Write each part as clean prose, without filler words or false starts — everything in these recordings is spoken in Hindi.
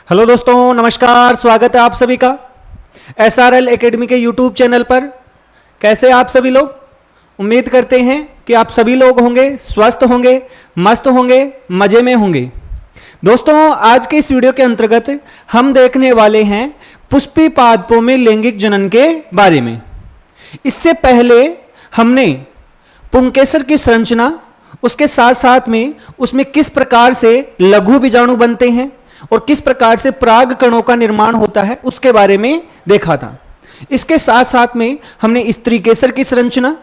हेलो दोस्तों, नमस्कार। स्वागत है आप सभी का SRL एकेडमी के यूट्यूब चैनल पर। कैसे आप सभी लोग? उम्मीद करते हैं कि आप सभी लोग होंगे स्वस्थ होंगे, मस्त होंगे, मजे में होंगे। दोस्तों, आज के इस वीडियो के अंतर्गत हम देखने वाले हैं पुष्पी पादपों में लैंगिक जनन के बारे में। इससे पहले हमने पुंकेसर की संरचना, उसके साथ साथ में उसमें किस प्रकार से लघु बीजाणु बनते हैं और किस प्रकार से पराग कणों का निर्माण होता है उसके बारे में देखा था। इसके साथ साथ में हमने स्त्री केसर की संरचना,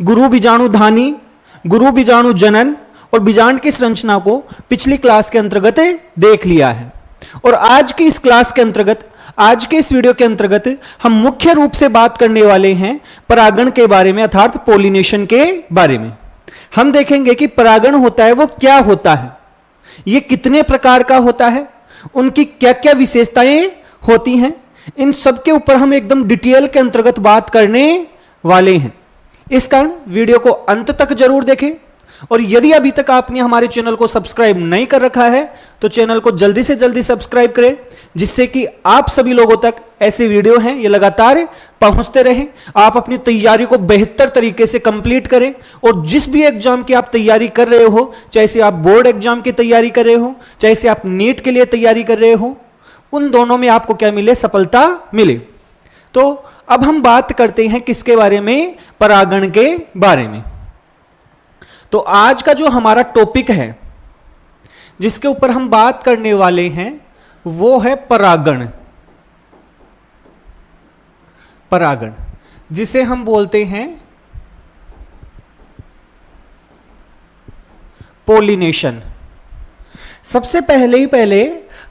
गुरु बीजाणु धानी, गुरु बीजाणु जनन और बीजांड की संरचना को पिछली क्लास के अंतर्गत देख लिया है। और आज की इस क्लास के अंतर्गत, आज के इस वीडियो के अंतर्गत हम मुख्य रूप से बात करने वाले हैं परागण के बारे में, अर्थात पोलिनेशन के बारे में। हम देखेंगे कि परागण होता है वो क्या होता है, ये कितने प्रकार का होता है, उनकी क्या क्या विशेषताएं होती हैं, इन सब के ऊपर हम एकदम डिटेल के अंतर्गत बात करने वाले हैं। इस कारण वीडियो को अंत तक जरूर देखें। और यदि अभी तक आपने हमारे चैनल को सब्सक्राइब नहीं कर रखा है तो चैनल को जल्दी से जल्दी सब्सक्राइब करें, जिससे कि आप सभी लोगों तक ऐसे वीडियो हैं ये लगातार पहुंचते रहें। आप अपनी तैयारी को बेहतर तरीके से कंप्लीट करें और जिस भी एग्जाम की आप तैयारी कर रहे हो, चाहे से आप बोर्ड एग्जाम की तैयारी कर रहे हो, चाहे से आप नीट के लिए तैयारी कर रहे हो, उन दोनों में आपको क्या मिले? सफलता मिले। तो अब हम बात करते हैं किसके बारे में? परागण के बारे में। तो आज का जो हमारा टॉपिक है जिसके ऊपर हम बात करने वाले हैं वो है परागण। परागण जिसे हम बोलते हैं पोलिनेशन। सबसे पहले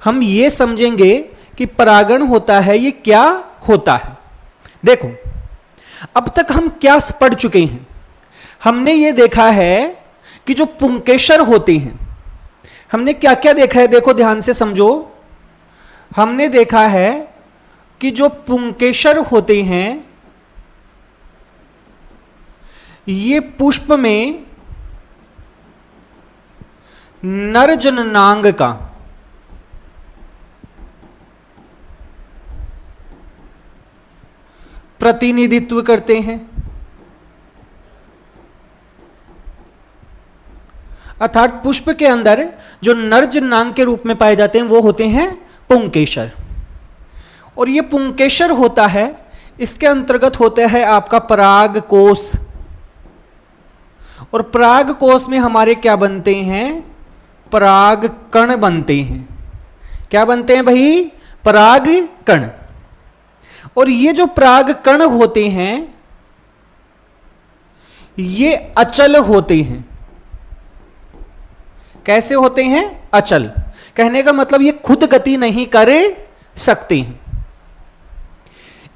हम ये समझेंगे कि परागण होता है ये क्या होता है। देखो, अब तक हम क्या पढ़ चुके हैं? हमने ये देखा है कि जो पुंकेसर होते हैं, हमने क्या क्या देखा है? देखो ध्यान से समझो। हमने देखा है कि जो पुंकेसर होते हैं ये पुष्प में नर जननांग का प्रतिनिधित्व करते हैं, अर्थात पुष्प के अंदर जो नर जननांग के रूप में पाए जाते हैं वो होते हैं पुंकेसर। और ये पुंकेसर होता है, इसके अंतर्गत होता है आपका पराग कोश। और पराग कोश में हमारे क्या बनते हैं? पराग कण बनते हैं। क्या बनते हैं भाई? पराग कण। और ये जो पराग कण होते हैं ये अचल होते हैं। कैसे होते हैं? अचल। कहने का मतलब ये खुद गति नहीं कर सकते हैं।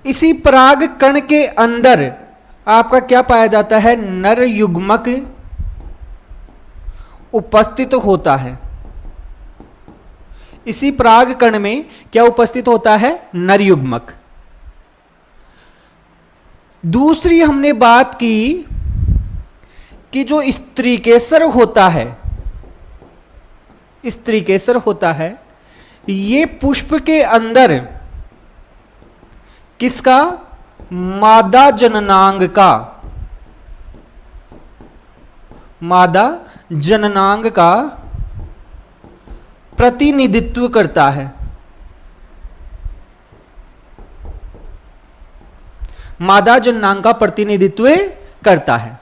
इसी पराग कण के अंदर आपका क्या पाया जाता है? नर युग्मक उपस्थित होता है। इसी पराग कण में क्या उपस्थित होता है? नर युग्मक। दूसरी हमने बात की कि जो स्त्री केसर होता है, स्त्री केसर होता है ये पुष्प के अंदर किसका? मादा जननांग का, मादा जननांग का प्रतिनिधित्व करता है। मादा जननांग का प्रतिनिधित्व करता है।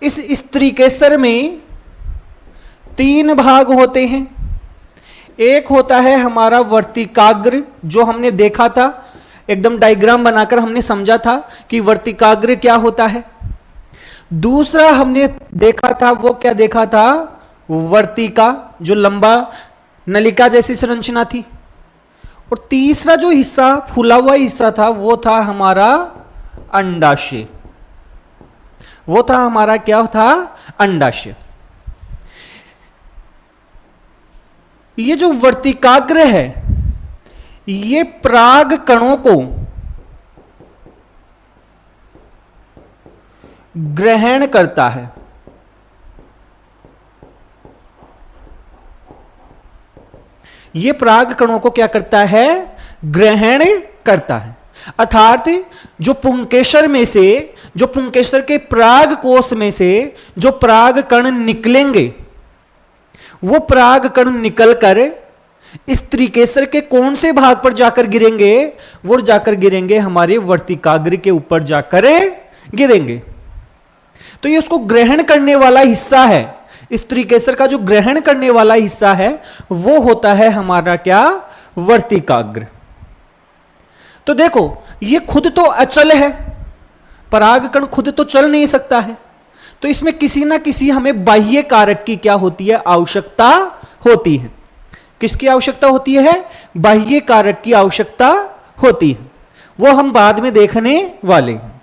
इस स्त्री केसर में 3 भाग होते हैं। एक होता है हमारा वर्तिकाग्र, जो हमने देखा था, एकदम डायग्राम बनाकर हमने समझा था कि वर्तिकाग्र क्या होता है। दूसरा हमने देखा था, वो क्या देखा था? वर्तिका, जो लंबा नलिका जैसी संरचना थी। और तीसरा जो हिस्सा, फूला हुआ हिस्सा था, वो था हमारा अंडाशय। वो था हमारा क्या था? अंडाशय। ये जो वर्तिकाग्र है ये पराग कणों को ग्रहण करता है। ये पराग कणों को क्या करता है? ग्रहण करता है। अर्थात जो पुंकेसर में से, जो पुंकेसर के पराग कोश में से जो पराग कण निकलेंगे, वो पराग कण निकलकर स्त्रीकेसर के कौन से भाग पर जाकर गिरेंगे? वो जाकर गिरेंगे हमारे वर्तिकाग्र के ऊपर जाकर गिरेंगे। तो ये उसको ग्रहण करने वाला हिस्सा है। स्त्रीकेसर का जो ग्रहण करने वाला हिस्सा है वो होता है हमारा क्या? वर्तिकाग्र। तो देखो, ये खुद तो अचल है, परागकण खुद तो चल नहीं सकता है, तो इसमें किसी ना किसी हमें बाह्य कारक की क्या होती है? आवश्यकता होती है। किसकी आवश्यकता होती है? बाह्य कारक की आवश्यकता होती है। वो हम बाद में देखने वाले हैं।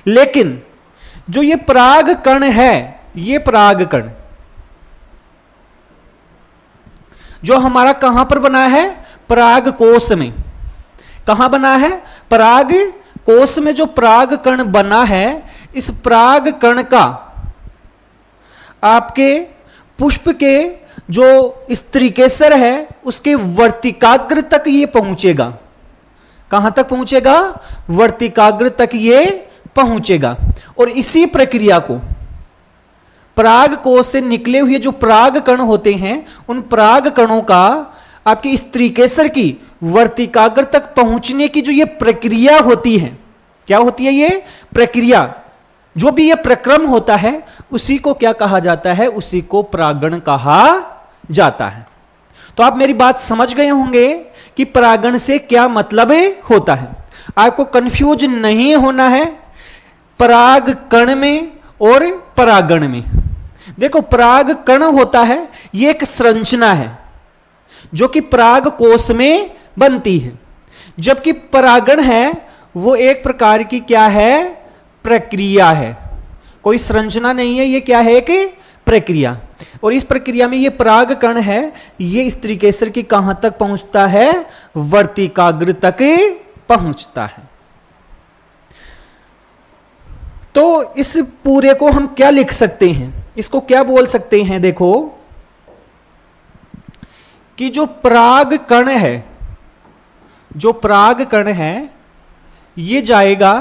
लेकिन जो ये पराग कण है, ये पराग कण जो हमारा कहां पर बना है? पराग कोश में। कहां बना है? पराग कोश में जो पराग कण बना है, इस पराग कण का आपके पुष्प के जो स्त्रीकेसर है उसके वर्तिकाग्र तक ये पहुंचेगा। कहां तक पहुंचेगा? वर्तिकाग्र तक ये पहुंचेगा। और इसी प्रक्रिया को पराग कोश से निकले हुए जो पराग कण होते हैं, उन पराग कणों का आपकी स्त्रीकेसर की वर्तिकाग्र तक पहुंचने की जो ये प्रक्रिया होती है, क्या होती है ये प्रक्रिया? जो भी ये प्रक्रम होता है उसी को क्या कहा जाता है? उसी को परागण कहा जाता है। तो आप मेरी बात समझ गए होंगे कि परागण से क्या मतलब होता है। आपको कंफ्यूज नहीं होना है पराग कण में और परागण में। देखो, पराग कण होता है, ये एक संरचना है जो कि पराग कोश में बनती है, जबकि परागण है वो एक प्रकार की क्या है? प्रक्रिया है। कोई संरचना नहीं है, ये क्या है? एक प्रक्रिया। और इस प्रक्रिया में ये पराग कण है, ये स्त्रीकेसर की कहां तक पहुंचता है? वर्तिकाग्र तक पहुंचता है। तो इस पूरे को हम क्या लिख सकते हैं? इसको क्या बोल सकते हैं? देखो कि जो पराग कण है, जो पराग कण है, ये जाएगा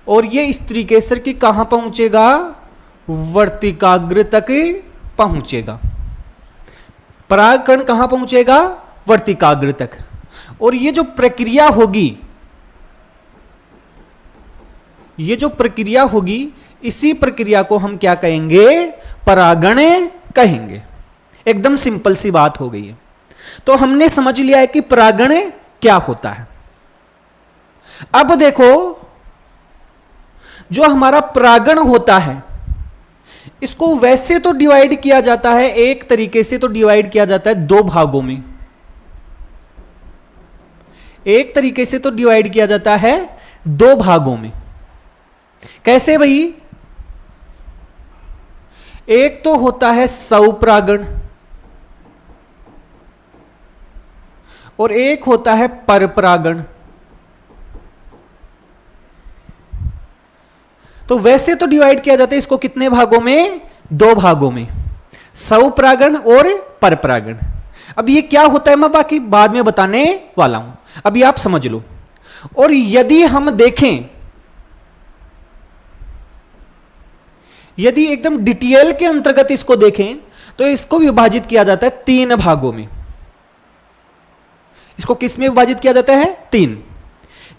और ये स्त्रीकेसर की कहां पहुंचेगा? वर्तिकाग्र तक पहुंचेगा। पराग कण कहां पहुंचेगा? वर्तिकाग्र तक। और ये जो प्रक्रिया होगी, ये जो प्रक्रिया होगी, इसी प्रक्रिया को हम क्या कहेंगे? परागण कहेंगे। एकदम सिंपल सी बात हो गई है। तो हमने समझ लिया है कि परागण क्या होता है। अब देखो, जो हमारा परागण होता है इसको वैसे तो डिवाइड किया जाता है, एक तरीके से तो डिवाइड किया जाता है दो भागों में। एक तरीके से तो डिवाइड किया जाता है दो भागों में। कैसे भाई? एक तो होता है स्वपरागण और एक होता है परपरागण। तो वैसे तो डिवाइड किया जाता है इसको कितने भागों में? दो भागों में, स्वपरागण और परपरागण। अब ये क्या होता है मैं बाकी बाद में बताने वाला हूं, अभी आप समझ लो। और यदि हम देखें, यदि एकदम डिटेल के अंतर्गत इसको देखें तो इसको विभाजित किया जाता है तीन भागों में। इसको किस में विभाजित किया जाता है? तीन,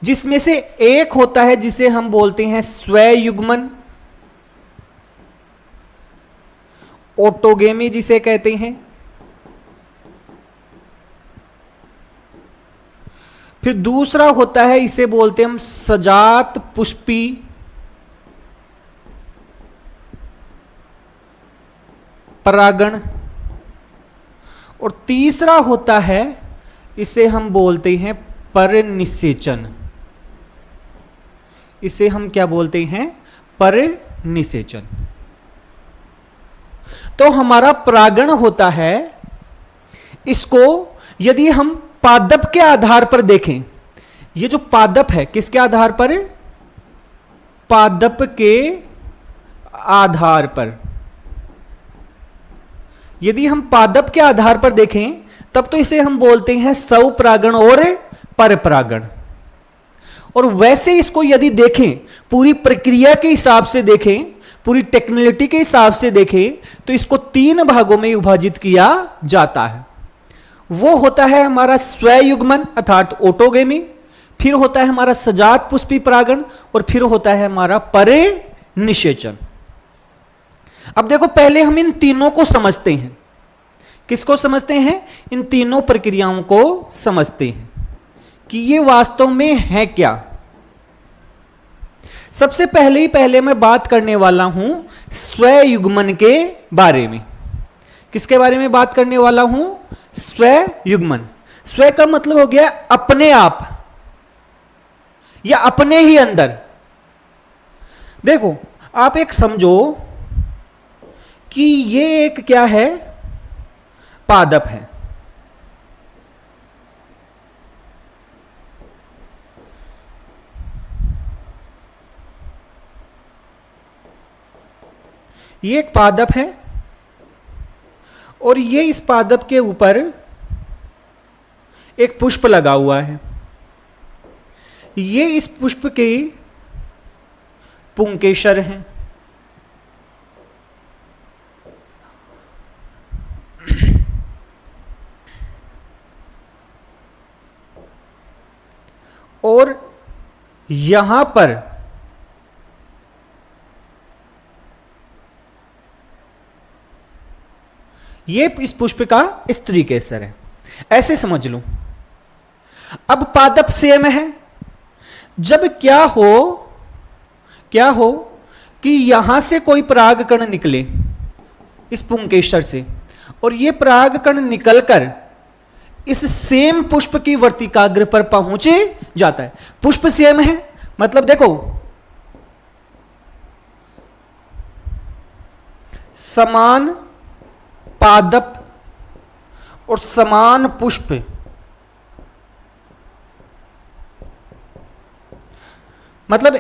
जिसमें से एक होता है जिसे हम बोलते हैं स्वयुग्मन, ऑटोगेमी जिसे कहते हैं। फिर दूसरा होता है, इसे बोलते हैं हम सजात पुष्पी परागण। और तीसरा होता है, इसे हम बोलते हैं परनिषेचन। इसे हम क्या बोलते हैं? परनिषेचन। तो हमारा परागण होता है, इसको यदि हम पादप के आधार पर देखें, ये जो पादप है किसके आधार पर? पादप के आधार पर। यदि हम पादप के आधार पर देखें तब तो इसे हम बोलते हैं स्वपरागण और परपरागण। और वैसे इसको यदि देखें, पूरी प्रक्रिया के हिसाब से देखें, पूरी टेक्निकलिटी के हिसाब से देखें, तो इसको 3 भागों में विभाजित किया जाता है। वो होता है हमारा स्वयुग्मन अर्थात ओटोगेमी, फिर होता है हमारा सजात पुष्पी परागण, और फिर होता है हमारा परे निषेचन। अब देखो, पहले हम इन तीनों को समझते हैं। किसको समझते हैं? इन तीनों प्रक्रियाओं को समझते हैं कि ये वास्तव में है क्या। सबसे पहले मैं बात करने वाला हूं स्वयुग्मन के बारे में। किसके बारे में बात करने वाला हूं? स्वयुग्मन। स्व का मतलब हो गया अपने आप या अपने ही अंदर। देखो, आप एक समझो कि ये एक क्या है? पादप है। ये एक पादप है और ये इस पादप के ऊपर एक पुष्प लगा हुआ है। ये इस पुष्प के पुंकेसर हैं। और यहां पर ये इस पुष्प का स्त्री केसर है। ऐसे समझ लो। अब पादप सेम है। जब क्या हो कि यहां से कोई परागकण निकले इस पुंकेसर से, और ये परागकण निकलकर इस सेम पुष्प की वर्तिकाग्र पर पहुंचे जाता है। पुष्प सेम है, मतलब देखो, समान पादप और समान पुष्प, मतलब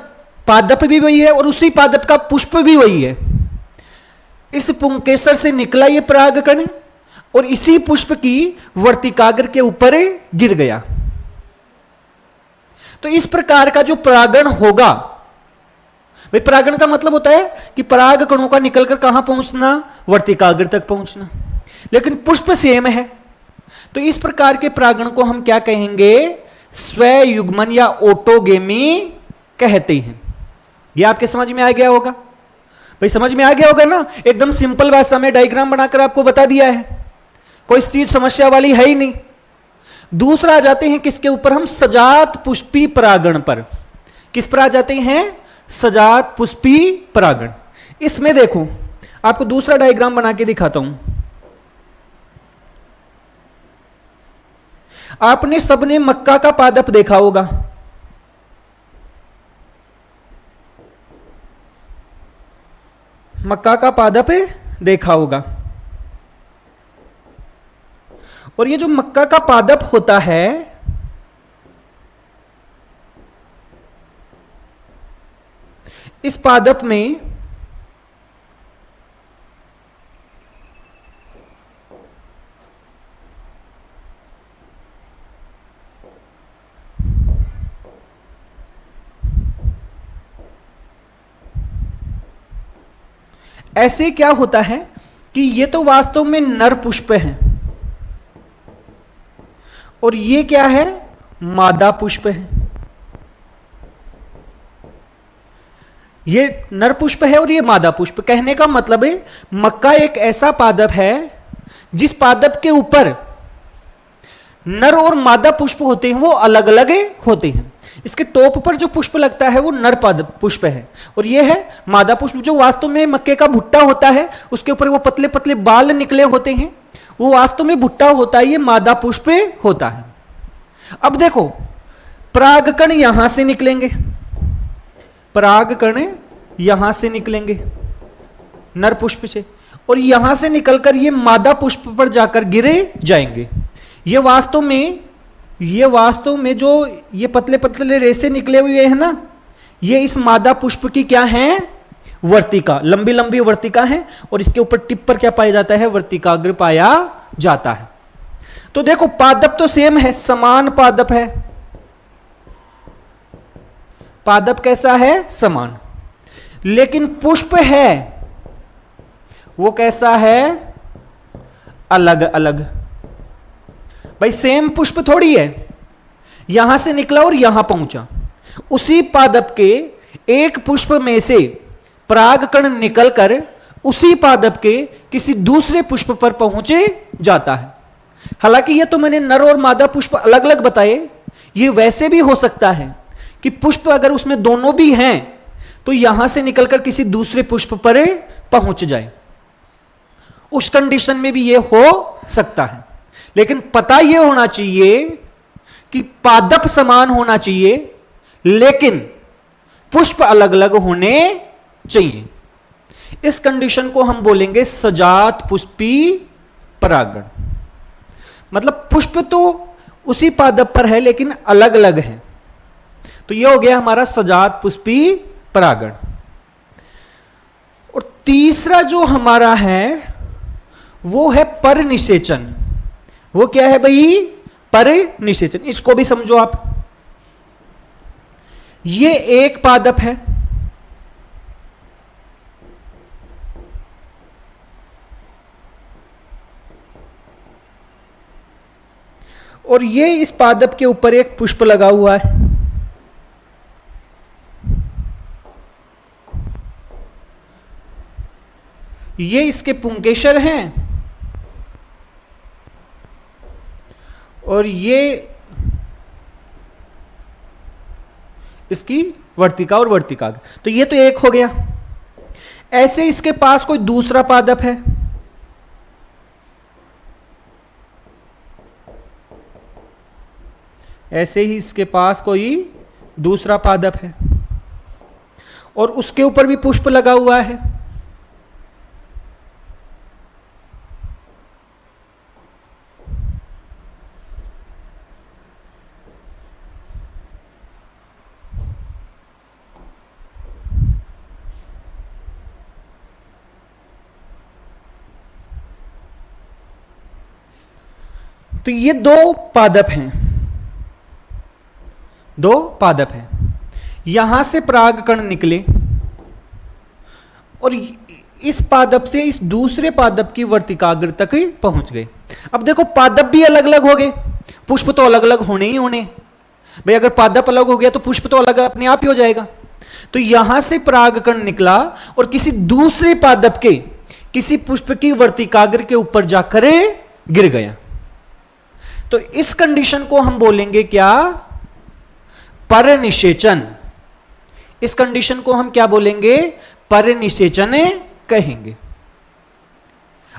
पादप भी वही है और उसी पादप का पुष्प भी वही है। इस पुंकेसर से निकला ये परागकण और इसी पुष्प की वर्तिकाग्र के ऊपर गिर गया। तो इस प्रकार का जो परागण होगा, भाई परागण का मतलब होता है कि पराग कणों का निकलकर कहां पहुंचना? वर्तिकाग्र तक पहुंचना। लेकिन पुष्प सेम है, तो इस प्रकार के परागण को हम क्या कहेंगे? स्वयुग्मन या ओटोगेमी कहते हैं। ये आपके समझ में आ गया होगा? भाई समझ में आ गया होगा ना? एकदम सिंपल भाषा में डायग्राम बनाकर आपको बता दिया है, कोई चीज समस्या वाली है ही नहीं। दूसरा आ जाते हैं किसके ऊपर हम? सजात पुष्पी परागण पर। किस पर आ जाते हैं? सजात पुष्पी परागण। इसमें देखो, आपको दूसरा डायग्राम बना के दिखाता हूं। आपने सबने मक्का का पादप देखा होगा। मक्का का पादप देखा होगा। और ये जो मक्का का पादप होता है, इस पादप में ऐसे क्या होता है कि ये तो वास्तव में नर पुष्प है और ये क्या है? मादा पुष्प है। ये नर पुष्प है और ये मादा पुष्प। कहने का मतलब है मक्का एक ऐसा पादप है जिस पादप के ऊपर नर और मादा पुष्प होते हैं वो अलग अलग होते हैं। इसके टॉप पर जो पुष्प लगता है वो नर पादप पुष्प है और ये है मादा पुष्प। जो वास्तव में मक्के का भुट्टा होता है उसके ऊपर वो पतले पतले बाल निकले होते हैं, वो वास्तव में भुट्टा होता है, ये मादा पुष्प होता है। अब देखो, परागकण यहां से निकलेंगे, परागकण यहां से निकलेंगे नर पुष्प से, और यहां से निकलकर ये मादा पुष्प पर जाकर गिरे जाएंगे। ये वास्तव में जो ये पतले पतले रेसे निकले हुए हैं ना, ये इस मादा पुष्प की क्या है? वर्तिका, लंबी लंबी वर्तिका है और इसके ऊपर टिप पर क्या पाया जाता है? वर्तिकाग्र पाया जाता है। तो तो देखो पादप तो सेम है, समान पादप है, पादप कैसा है, समान, लेकिन पुष्प है वो कैसा है, अलग अलग। भाई सेम पुष्प थोड़ी है, यहां से निकला और यहां पहुंचा, उसी पादप के एक पुष्प में से परागकण निकलकर उसी पादप के किसी दूसरे पुष्प पर पहुंचे जाता है। हालांकि ये तो मैंने नर और मादा पुष्प अलग अलग बताए, ये वैसे भी हो सकता है कि पुष्प अगर उसमें दोनों भी हैं तो यहां से निकलकर किसी दूसरे पुष्प पर पहुंच जाए, उस कंडीशन में भी ये हो सकता है। लेकिन पता यह होना चाहिए कि पादप समान होना चाहिए लेकिन पुष्प अलग अलग होने चाहिए। इस कंडीशन को हम बोलेंगे सजात पुष्पी परागण। मतलब पुष्प तो उसी पादप पर है लेकिन अलग अलग है, तो यह हो गया हमारा सजात पुष्पी परागण। और तीसरा जो हमारा है वो है परनिषेचन। वो क्या है भाई, परनिषेचन। इसको भी समझो आप, ये एक पादप है और ये इस पादप के ऊपर एक पुष्प लगा हुआ है, ये इसके पुंकेसर हैं और ये इसकी वर्तिका और वर्तिका। तो ये तो एक हो गया। ऐसे इसके पास कोई दूसरा पादप है, ऐसे ही इसके पास कोई दूसरा पादप है और उसके ऊपर भी पुष्प लगा हुआ है। तो ये दो पादप हैं, दो पादप हैं। यहां से परागकण निकले और इस पादप से इस दूसरे पादप की वर्तिकाग्र तक ही पहुंच गए। अब देखो पादप भी अलग अलग हो गए, पुष्प तो अलग अलग होने ही होने। भाई अगर पादप अलग हो गया तो पुष्प तो अलग अपने आप ही हो जाएगा। तो यहां से परागकण निकला और किसी दूसरे पादप के किसी पुष्प की वर्तिकाग्र के ऊपर जाकर गिर गया। तो इस कंडीशन को हम बोलेंगे क्या, परनिषेचन। इस कंडीशन को हम क्या बोलेंगे, परनिषेचन कहेंगे।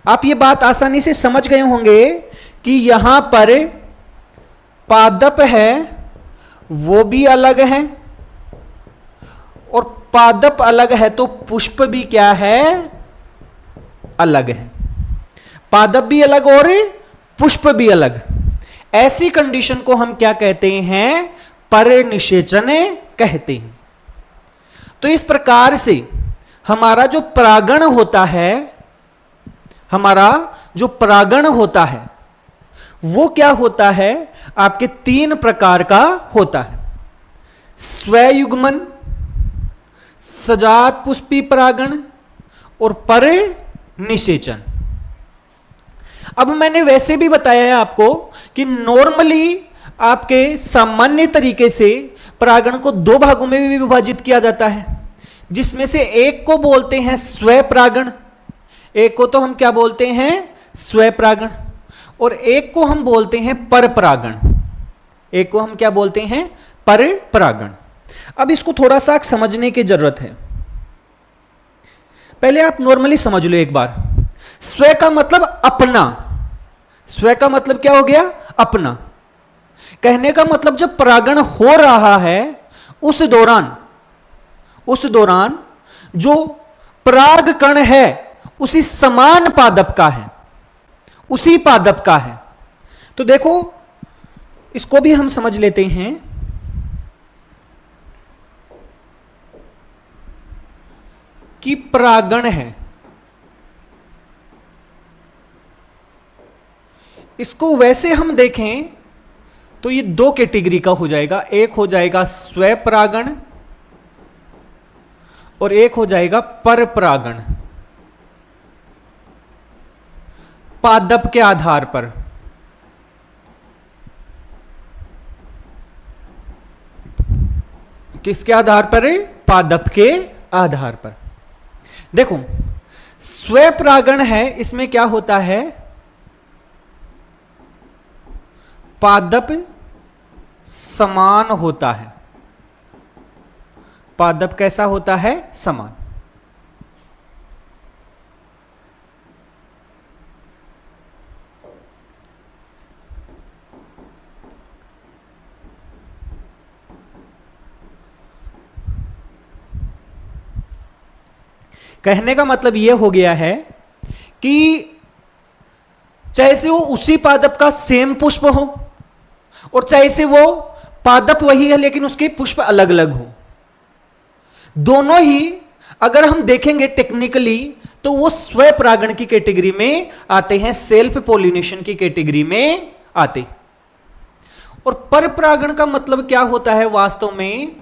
आप ये बात आसानी से समझ गए होंगे कि यहां पर पादप है वो भी अलग है और पादप अलग है तो पुष्प भी क्या है, अलग है। पादप भी अलग और पुष्प भी अलग। ऐसी कंडीशन को हम क्या कहते हैं, परनिषेचन कहते हैं। तो इस प्रकार से हमारा जो परागण होता है, हमारा जो परागण होता है वो क्या होता है, आपके तीन प्रकार का होता है। स्वयुग्मन, सजात पुष्पी परागण और परनिषेचन। अब मैंने वैसे भी बताया है आपको कि नॉर्मली आपके सामान्य तरीके से परागण को दो भागों में भी विभाजित किया जाता है, जिसमें से एक को बोलते हैं स्वपरागण, एक को तो हम क्या बोलते हैं, स्वपरागण, और एक को हम बोलते हैं परपरागण। एक को हम क्या बोलते हैं, परपरागण। अब इसको थोड़ा सा समझने की जरूरत है। पहले आप नॉर्मली समझ लो एक बार। स्व का मतलब अपना, स्व का मतलब क्या हो गया, अपना। कहने का मतलब जब परागण हो रहा है उस दौरान जो पराग कण है उसी समान पादप का है, उसी पादप का है। तो देखो इसको भी हम समझ लेते हैं कि परागण है, इसको वैसे हम देखें तो ये दो कैटेगरी का हो जाएगा, एक हो जाएगा स्वपरागण और एक हो जाएगा परपरागण। पादप के आधार पर, किसके आधार पर है? पादप के आधार पर। देखो स्वपरागण है, इसमें क्या होता है? पादप समान होता है। पादप कैसा होता है? समान। कहने का मतलब यह हो गया है कि चाहे से वो उसी पादप का सेम पुष्प हो और चाहे से वो पादप वही है लेकिन उसके पुष्प अलग अलग हो, दोनों ही अगर हम देखेंगे टेक्निकली तो वो स्वपरागण की कैटेगरी में आते हैं, सेल्फ पॉलिनेशन की कैटेगरी में आते। और परपरागण का मतलब क्या होता है? वास्तव में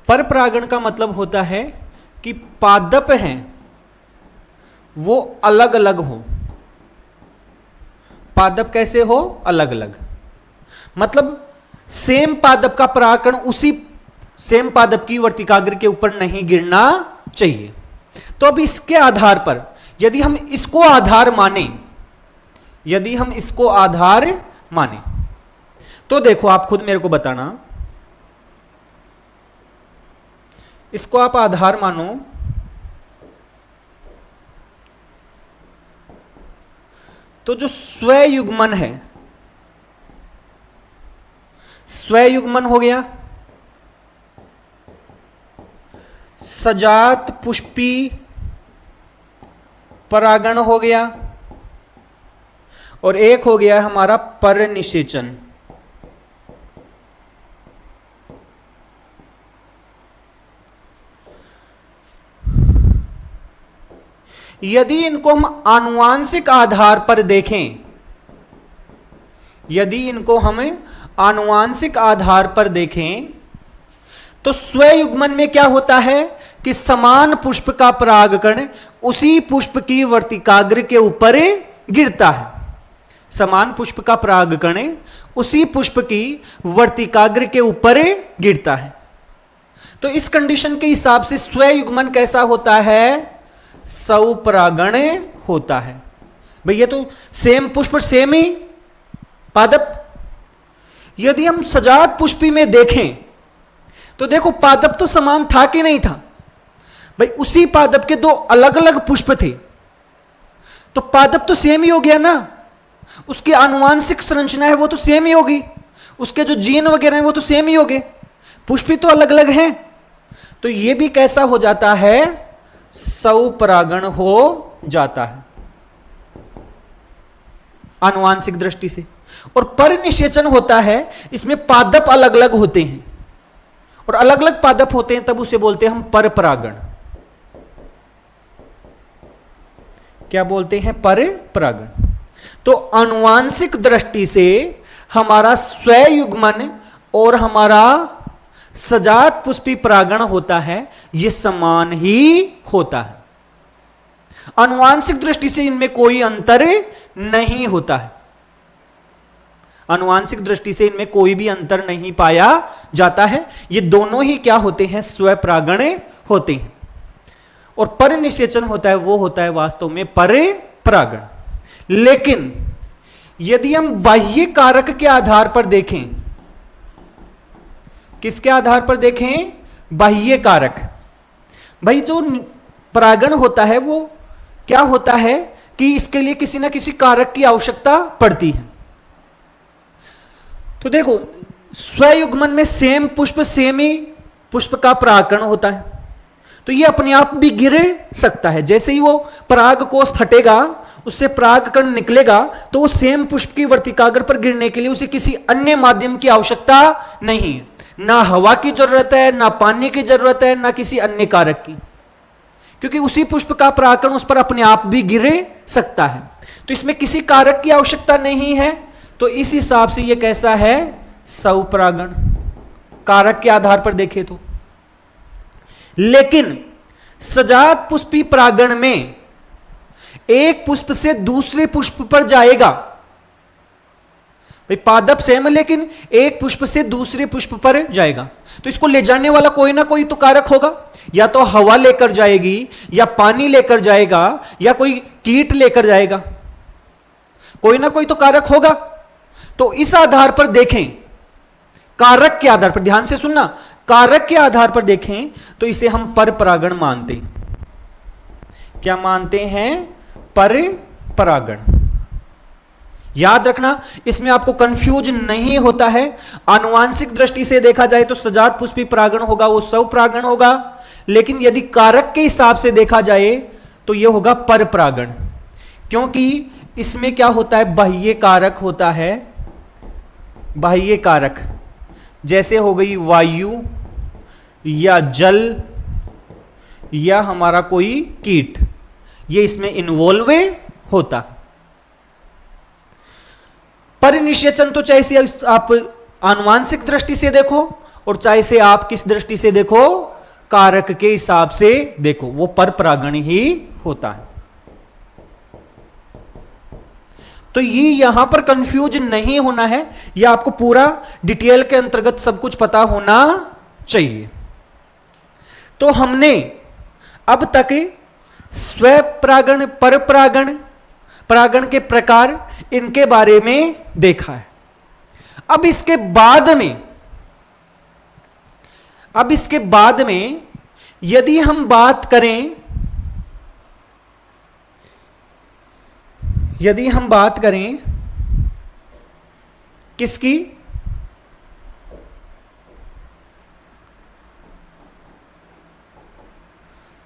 परपरागण का मतलब होता है कि पादप हैं वो अलग अलग हो। पादप कैसे हो? अलग अलग। मतलब सेम पादप का परागकण उसी सेम पादप की वर्तिकाग्र के ऊपर नहीं गिरना चाहिए। तो अब इसके आधार पर यदि हम इसको आधार माने, यदि हम इसको आधार माने तो देखो आप खुद मेरे को बताना, इसको आप आधार मानो तो जो स्वयुग्मन है, स्वयुग्मन हो गया, सजात पुष्पी परागण हो गया और एक हो गया हमारा परनिषेचन। यदि इनको हम आनुवांशिक आधार पर देखें, यदि इनको हम आनुवांशिक आधार पर देखें तो स्वयुग्मन में क्या होता है कि समान पुष्प का परागकण उसी पुष्प की वर्तिकाग्र के ऊपर गिरता है। समान पुष्प का परागकण उसी पुष्प की वर्तिकाग्र के ऊपर गिरता है। तो इस कंडीशन के हिसाब से स्वयुग्मन कैसा होता है? स्वपरागण होता है। भैया तो सेम पुष्प सेम ही पादप। यदि हम सजात पुष्पी में देखें तो देखो पादप तो समान था कि नहीं था? भाई उसी पादप के दो अलग अलग पुष्प थे तो पादप तो सेम ही हो गया ना, उसकी आनुवांशिक संरचना है वो तो सेम ही होगी, उसके जो जीन वगैरह हैं वो तो सेम ही हो गए, पुष्प तो अलग अलग हैं। तो ये भी कैसा हो जाता है? स्वपरागण हो जाता है आनुवांशिक दृष्टि से। और परनिषेचन होता है, इसमें पादप अलग अलग होते हैं और अलग अलग पादप होते हैं, तब उसे बोलते हैं हम परपरागण। क्या बोलते हैं? परपरागण। तो आनुवांशिक दृष्टि से हमारा स्वयुग्मन और हमारा सजात पुष्पी परागण होता है, यह समान ही होता है। आनुवांशिक दृष्टि से इनमें कोई अंतर नहीं होता है। आनुवांशिक दृष्टि से इनमें कोई भी अंतर नहीं पाया जाता है। ये दोनों ही क्या होते हैं? स्वपरागण होते हैं। और परनिषेचन होता है वो होता है वास्तव में परपरागण। लेकिन यदि हम बाह्य कारक के आधार पर देखें, किसके आधार पर देखें? बाह्य कारक। भाई जो परागण होता है वो क्या होता है कि इसके लिए किसी ना किसी कारक की आवश्यकता पड़ती है। तो देखो स्वयुग्मन में सेम पुष्प सेम ही पुष्प का परागकण होता है, तो ये अपने आप भी गिर सकता है। जैसे ही वो पराग कोष फटेगा, उससे परागकण निकलेगा, तो वो सेम पुष्प की वर्तिकाग्र पर गिरने के लिए उसे किसी अन्य माध्यम की आवश्यकता नहीं है। ना हवा की जरूरत है, ना पानी की जरूरत है, ना किसी अन्य कारक की, क्योंकि उसी पुष्प का परागकण उस पर अपने आप भी गिर सकता है। तो तो इसमें किसी कारक की आवश्यकता नहीं है, तो इस हिसाब से यह कैसा है, स्वपरागण, कारक के आधार पर देखें तो। लेकिन सजात पुष्पी परागण में एक पुष्प से दूसरे पुष्प पर जाएगा, भाई पादप सेम लेकिन एक पुष्प से दूसरे पुष्प पर जाएगा, तो इसको ले जाने वाला कोई ना कोई तो कारक होगा, या तो हवा लेकर जाएगी, या पानी लेकर जाएगा, या कोई कीट लेकर जाएगा, कोई ना कोई तो कारक होगा। तो इस आधार पर देखें, कारक के आधार पर, ध्यान से सुनना, कारक के आधार पर देखें तो इसे हम पर परागण मानते हैं। क्या मानते हैं, पर परागण। याद रखना, इसमें आपको कंफ्यूज नहीं होता है। आनुवांशिक दृष्टि से देखा जाए तो सजात पुष्पी परागण होगा वो स्वपरागण होगा, लेकिन यदि कारक के हिसाब से देखा जाए तो यह होगा पर परागण, क्योंकि इसमें क्या होता है, बाह्य कारक होता है, बाह्य कारक जैसे हो गई वायु या जल या हमारा कोई कीट, ये इसमें इन्वॉल्व होता। परिनिषेचन तो चाहे से आप आनुवांशिक दृष्टि से देखो और चाहे से आप किस दृष्टि से देखो, कारक के हिसाब से देखो, वो पर परागण ही होता है। तो ये यहां पर कंफ्यूज नहीं होना है, ये आपको पूरा डिटेल के अंतर्गत सब कुछ पता होना चाहिए। तो हमने अब तक स्वपरागण, पर परागण, परागण के प्रकार, इनके बारे में देखा है। अब इसके बाद में यदि हम बात करें किसकी,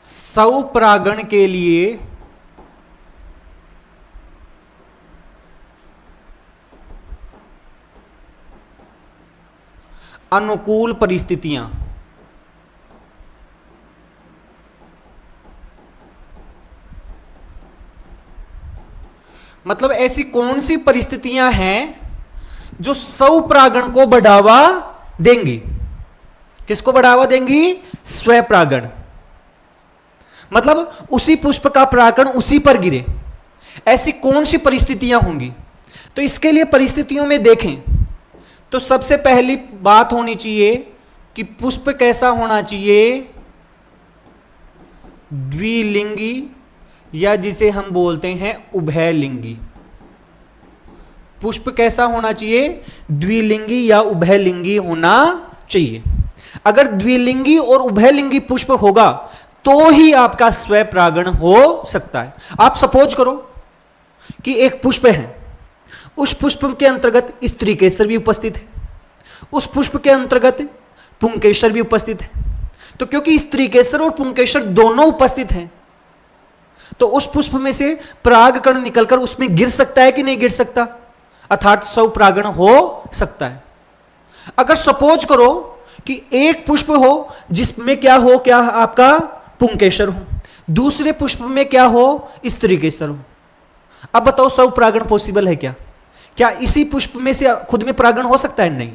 स्वपरागण के लिए अनुकूल परिस्थितियां, मतलब ऐसी कौन सी परिस्थितियां हैं जो स्वपरागण को बढ़ावा देंगी। किसको बढ़ावा देंगी, स्वपरागण, मतलब उसी पुष्प का परागण उसी पर गिरे, ऐसी कौन सी परिस्थितियां होंगी। तो इसके लिए परिस्थितियों में देखें तो सबसे पहली बात होनी चाहिए कि पुष्प कैसा होना चाहिए, द्विलिंगी, या जिसे हम बोलते हैं उभयलिंगी। पुष्प कैसा होना चाहिए, द्विलिंगी या उभयलिंगी होना चाहिए। अगर द्विलिंगी और उभयलिंगी पुष्प होगा तो ही आपका स्वपरागण हो सकता है। आप सपोज करो कि एक पुष्प है, उस पुष्प के अंतर्गत स्त्री केसर भी उपस्थित है, उस पुष्प के अंतर्गत पुंकेसर भी उपस्थित है। तो क्योंकि स्त्री केसर और पुंकेसर दोनों उपस्थित हैं, तो उस पुष्प में से परागकण निकलकर उसमें गिर सकता है कि नहीं गिर सकता, अर्थात स्वपरागण हो सकता है। अगर सपोज करो कि एक पुष्प हो जिसमें क्या हो, क्या आपका पुंकेसर हो, दूसरे पुष्प में क्या हो, स्त्री केसर हो। अब बताओ स्वपरागण पॉसिबल है क्या? क्या इसी पुष्प में से खुद में परागण हो सकता है? नहीं,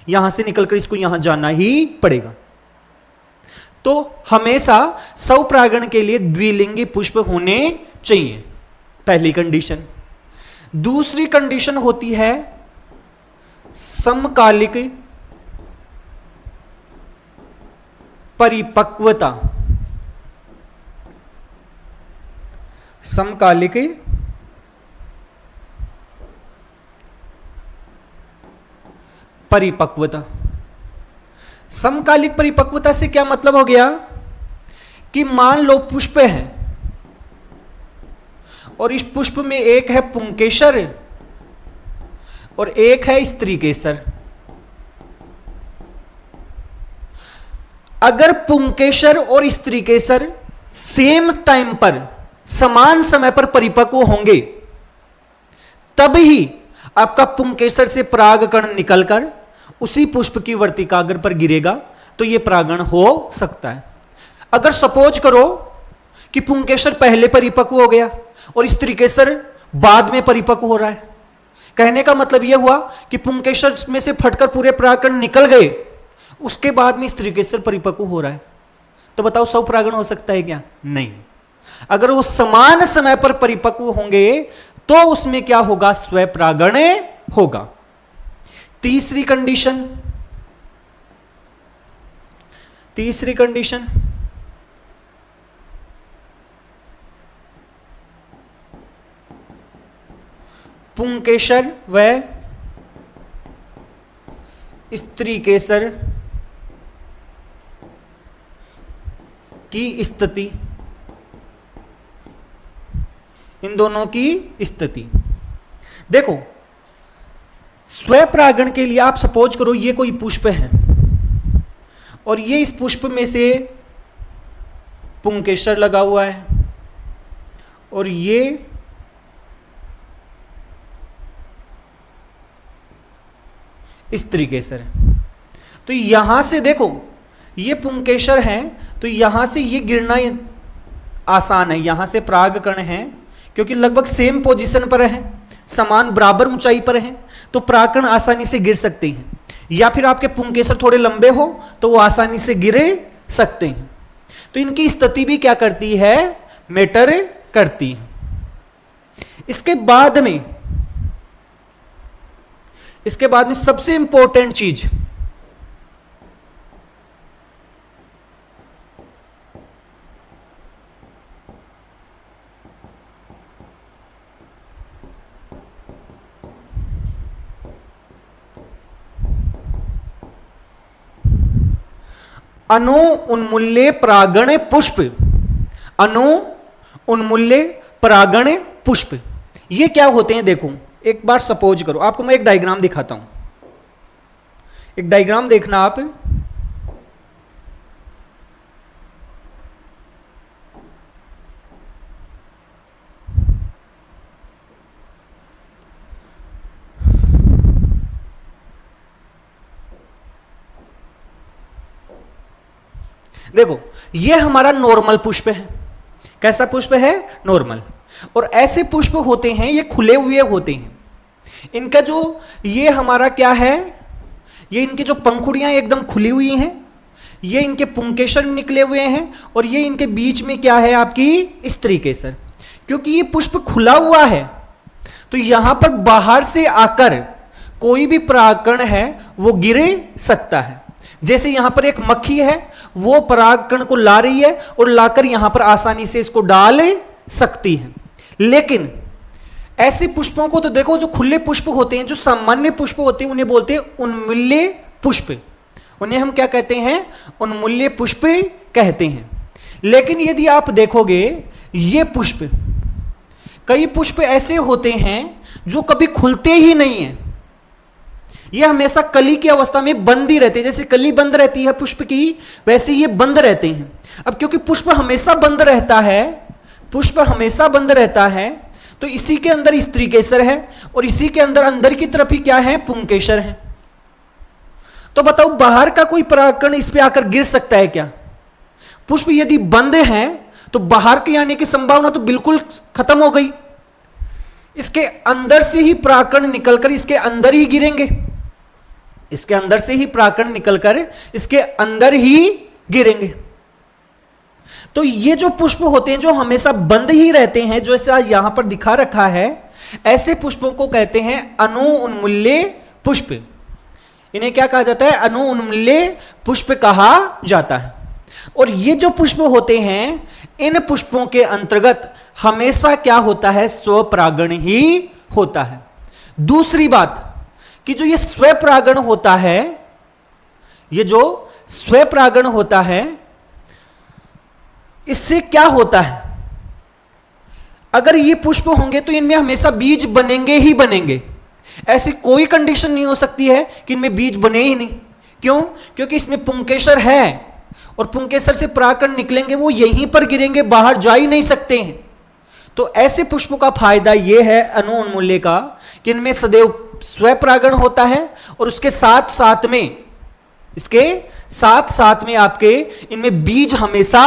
यहां से निकलकर इसको यहां जाना ही पड़ेगा। तो हमेशा स्वपरागण के लिए द्विलिंगी पुष्प होने चाहिए, पहली कंडीशन। दूसरी कंडीशन होती है समकालिक परिपक्वता। समकालिक परिपक्वता। समकालिक परिपक्वता से क्या मतलब हो गया कि मान लो पुष्प है और इस पुष्प में एक है पुंकेसर और एक है स्त्री केसर। अगर पुंकेसर और स्त्री केसर सेम टाइम पर, समान समय पर परिपक्व होंगे, तब ही आपका पुंकेसर से परागकण निकलकर उसी पुष्प की वर्तिकाग्र पर गिरेगा, तो यह परागण हो सकता है। अगर सपोज करो कि पुंकेसर पहले परिपक्व हो गया और स्त्री केसर बाद में परिपक्व हो रहा है। कहने का मतलब यह हुआ कि पुंकेसर में से फटकर पूरे परागकण निकल गए, उसके बाद में स्त्रीकेसर परिपक्व हो रहा है। तो बताओ स्वपरागण हो सकता है क्या? नहीं। अगर वो समान समय पर परिपक्व होंगे तो उसमें क्या होगा? स्वपरागण होगा। तीसरी कंडीशन पुंकेसर व स्त्रीकेसर की स्थिति, इन दोनों की स्थिति। देखो, स्वपरागण के लिए आप सपोज करो ये कोई पुष्प है और ये इस पुष्प में से पुंकेसर लगा हुआ है और ये स्त्रीकेसर है। तो यहां से देखो, ये पुंकेसर है तो यहां से ये गिरना आसान है, यहां से परागकण है क्योंकि लगभग सेम पोजीशन पर है, समान बराबर ऊंचाई पर है, तो परागकण आसानी से गिर सकते हैं। या फिर आपके पुंकेसर थोड़े लंबे हो तो वो आसानी से गिरे सकते हैं। तो इनकी स्थिति भी क्या करती है? मैटर करती है। इसके बाद में सबसे इंपॉर्टेंट चीज, अणु उन्मूल्य परागण पुष्प। अणु उन्मूल्य परागण पुष्प ये क्या होते हैं? देखो, एक बार सपोज करो, आपको मैं एक डायग्राम दिखाता हूं, एक डायग्राम देखना आप। देखो, ये हमारा नॉर्मल पुष्प है। कैसा पुष्प है? नॉर्मल। और ऐसे पुष्प होते हैं, ये खुले हुए होते हैं। इनका जो ये हमारा क्या है, ये इनकी जो पंखुड़ियां एकदम खुली हुई हैं, ये इनके पुंकेसर निकले हुए हैं और ये इनके बीच में क्या है? आपकी स्त्रीकेसर। क्योंकि ये पुष्प खुला हुआ है तो यहां पर बाहर से आकर कोई भी परागकण है वो गिरे सकता है। जैसे यहां पर एक मक्खी है, वो परागकण को ला रही है और लाकर यहां पर आसानी से इसको डाल सकती है। लेकिन ऐसे पुष्पों को तो देखो, जो खुले पुष्प होते हैं, जो सामान्य पुष्प होते हैं, उन्हें बोलते हैं उन्मूल्य पुष्प। उन्हें हम क्या कहते हैं? उन्मूल्य पुष्प कहते हैं। लेकिन यदि आप देखोगे, ये पुष्प, कई पुष्प ऐसे होते हैं जो कभी खुलते ही नहीं है, ये हमेशा कली की अवस्था में बंद ही रहते हैं। जैसे कली बंद रहती है पुष्प की, वैसे ये बंद रहते हैं। अब क्योंकि पुष्प हमेशा बंद रहता है, तो इसी के अंदर स्त्रीकेसर है और इसी के अंदर की तरफ ही क्या है? पुंकेसर है। तो बताओ, बाहर का कोई परागकण इस पे आकर गिर सकता है क्या? पुष्प यदि बंद है तो बाहर के आने की संभावना तो बिल्कुल खत्म हो गई। इसके अंदर से ही परागकण निकलकर इसके अंदर ही गिरेंगे, इसके अंदर से ही परागकण निकलकर इसके अंदर ही गिरेंगे। तो ये जो पुष्प होते हैं जो हमेशा बंद ही रहते हैं, जो ऐसा यहां पर दिखा रखा है, ऐसे पुष्पों को कहते हैं अणु उन्मूल्य पुष्प। इन्हें क्या कहा जाता है? अणु उन्मूल्य पुष्प कहा जाता है। और ये जो पुष्प होते हैं, इन पुष्पों के अंतर्गत हमेशा क्या होता है? स्वपरागण ही होता है। दूसरी बात कि जो ये स्वपरागण होता है, ये जो स्वपरागण होता है, इससे क्या होता है? अगर ये पुष्प होंगे तो इनमें हमेशा बीज बनेंगे ही बनेंगे। ऐसी कोई कंडीशन नहीं हो सकती है कि इनमें बीज बने ही नहीं। क्यों? क्योंकि इसमें पुंकेसर है और पुंकेसर से परागकण निकलेंगे, वो यहीं पर गिरेंगे, बाहर जा ही नहीं सकते हैं। तो ऐसे पुष्पों का फायदा यह है अणु उन्मूल्य का कि इनमें सदैव स्वपरागण होता है और उसके साथ साथ में आपके इनमें बीज हमेशा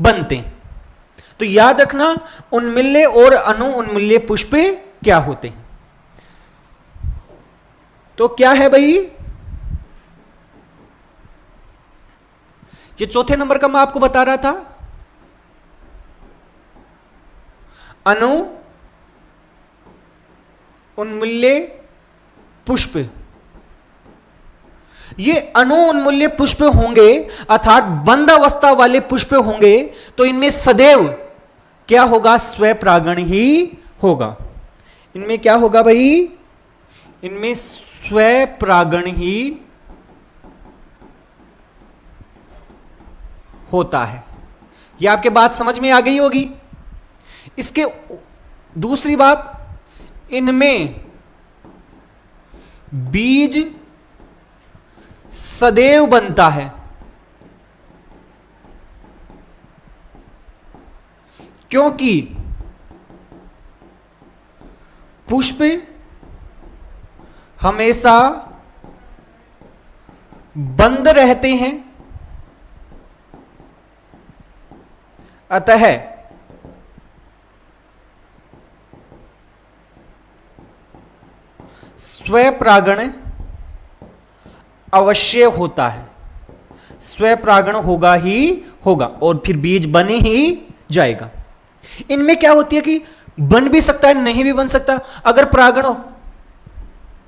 बनते हैं। तो याद रखना उन्मूल्य और अनु उन्मूल्य पुष्प क्या होते हैं। तो क्या है भाई, ये चौथे नंबर का मैं आपको बता रहा था, अनु उन्मूल्य पुष्प। ये अनु उन्मूल्य पुष्प होंगे अर्थात बंद अवस्था वाले पुष्प होंगे, तो इनमें सदैव क्या होगा, स्वपरागण ही होगा। इनमें क्या होगा भाई, इनमें स्वपरागण ही होता है। ये आपके बात समझ में आ गई होगी। इसके दूसरी बात, इनमें बीज सदैव बनता है, क्योंकि पुष्प हमेशा बंद रहते हैं, अतः स्वपरागण अवश्य होता है। स्वपरागण होगा ही होगा और फिर बीज बने ही जाएगा। इनमें क्या होती है कि बन भी सकता है, नहीं भी बन सकता। अगर परागण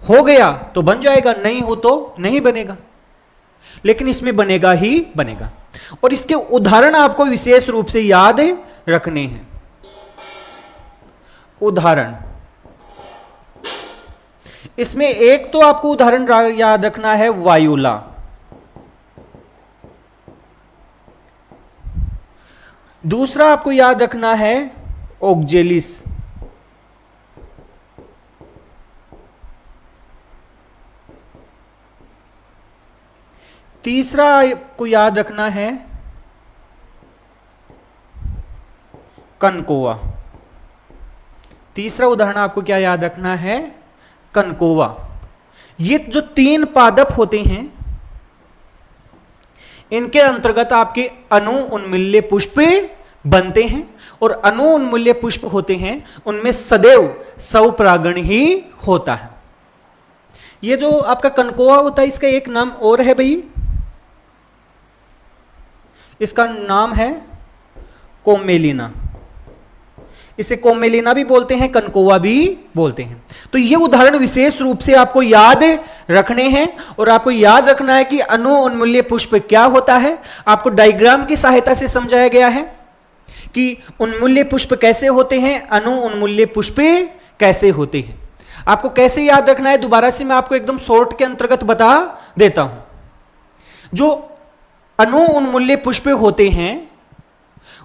हो गया तो बन जाएगा, नहीं हो तो नहीं बनेगा, लेकिन इसमें बनेगा ही बनेगा। और इसके उदाहरण आपको विशेष रूप से याद रखने हैं। उदाहरण, इसमें एक तो आपको उदाहरण याद रखना है वायुला, दूसरा आपको याद रखना है ओक्जेलिस, तीसरा आपको याद रखना है कनकोवा। तीसरा उदाहरण आपको क्या याद रखना है, कनकोवा। ये जो तीन पादप होते हैं, इनके अंतर्गत आपके अनु उन्मूल्य पुष्प बनते हैं, और अनु उन्मूल्य पुष्प होते हैं उनमें सदैव स्वपरागण ही होता है। ये जो आपका कनकोवा होता है, इसका एक नाम और है भाई, इसका नाम है कोमेलिना। इसे कोमेलिना भी बोलते हैं, कनकोवा भी बोलते हैं। तो ये उदाहरण विशेष रूप से आपको याद रखने हैं, और आपको याद रखना है कि अनु उन्मूल्य पुष्प क्या होता है। आपको डायग्राम की सहायता से समझाया गया है कि उन्मूल्य पुष्प कैसे होते हैं, अनु उन्मूल्य पुष्प कैसे होते हैं। आपको कैसे याद रखना है, दोबारा से मैं आपको एकदम शॉर्ट के अंतर्गत बता देता हूं। जो अनु उन्मूल्य पुष्प होते हैं,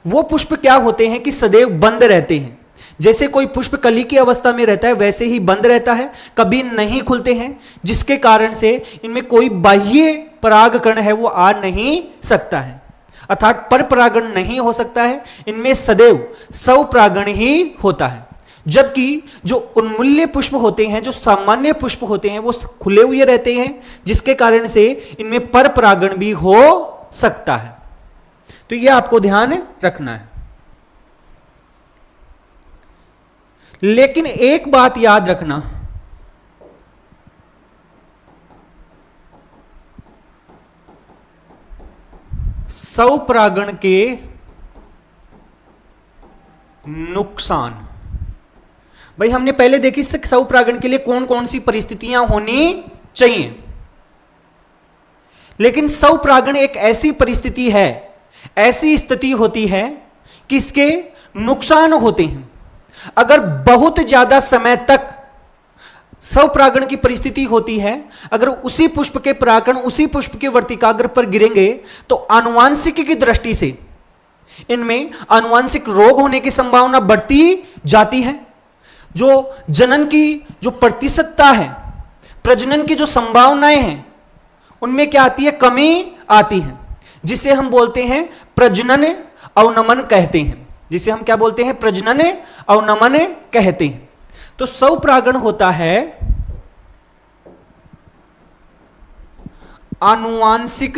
वो पुष्प क्या होते हैं कि सदैव बंद रहते हैं। जैसे कोई पुष्प कली की अवस्था में रहता है, वैसे ही बंद रहता है, कभी नहीं खुलते हैं, जिसके कारण से इनमें कोई बाह्य परागकण है वो आ नहीं सकता है, अर्थात पर परागण नहीं हो सकता है। इनमें सदैव स्वपरागण ही होता है। जबकि जो उन्मूल्य पुष्प होते हैं, जो सामान्य पुष्प होते हैं, वो खुले हुए रहते हैं, जिसके कारण से इनमें पर परागण भी हो सकता है। तो यह आपको ध्यान रखना है। लेकिन एक बात याद रखना, स्वपरागण के नुकसान, भाई हमने पहले देखी स्वपरागण के लिए कौन कौन सी परिस्थितियां होनी चाहिए। लेकिन स्वपरागण एक ऐसी परिस्थिति है, ऐसी स्थिति होती है कि इसके नुकसान होते हैं। अगर बहुत ज्यादा समय तक स्वपरागण की परिस्थिति होती है, अगर उसी पुष्प के परागण उसी पुष्प के वर्तिकाग्र पर गिरेंगे, तो आनुवांशिक की दृष्टि से इनमें आनुवांशिक रोग होने की संभावना बढ़ती जाती है। जो जनन की जो प्रतिशतता है, प्रजनन की जो संभावनाएं हैं, उनमें क्या आती है, कमी आती है, जिसे हम बोलते हैं प्रजनन अवनमन कहते हैं। जिसे हम क्या बोलते हैं, प्रजनन अवनमन कहते हैं। तो स्वपरागण होता है आनुवांशिक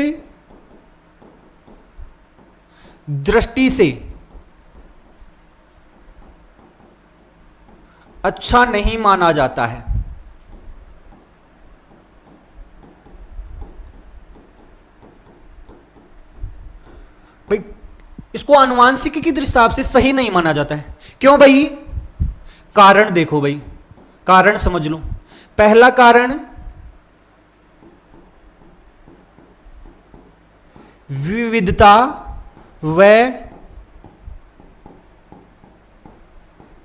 दृष्टि से अच्छा नहीं माना जाता है। भाई इसको आनुवांशिकी की हिसाब से सही नहीं माना जाता है। क्यों भाई? कारण देखो भाई, कारण समझ लो। पहला कारण विविधता व